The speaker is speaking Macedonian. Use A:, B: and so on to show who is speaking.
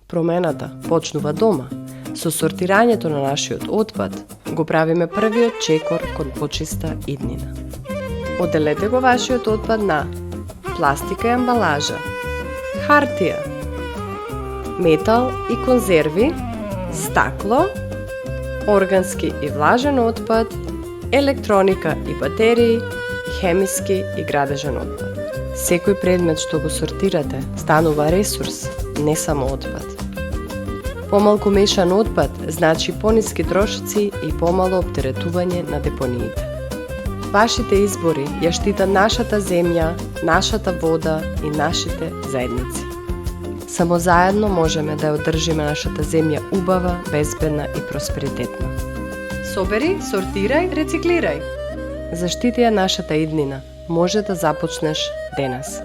A: Промената почнува дома. Со сортирањето на нашиот отпад го правиме првиот чекор кон почиста иднина. Оделете го вашиот отпад на пластика и амбалажа, хартија, метал и конзерви, стакло, органски и влажен отпад, електроника и батерии, хемиски и градежен отпад. Секој предмет што го сортирате станува ресурс, не само отпад. Помалку мешан отпад значи пониски трошоци и помало оптеретување на депониите. Вашите избори ја штитат нашата земја, нашата вода и нашите заедници. Само заедно можеме да ја одржиме нашата земја убава, безбедна и просперитетна. Собери, сортирај, рециклирај. Заштити ја нашата иднина. Може да започнеш денес.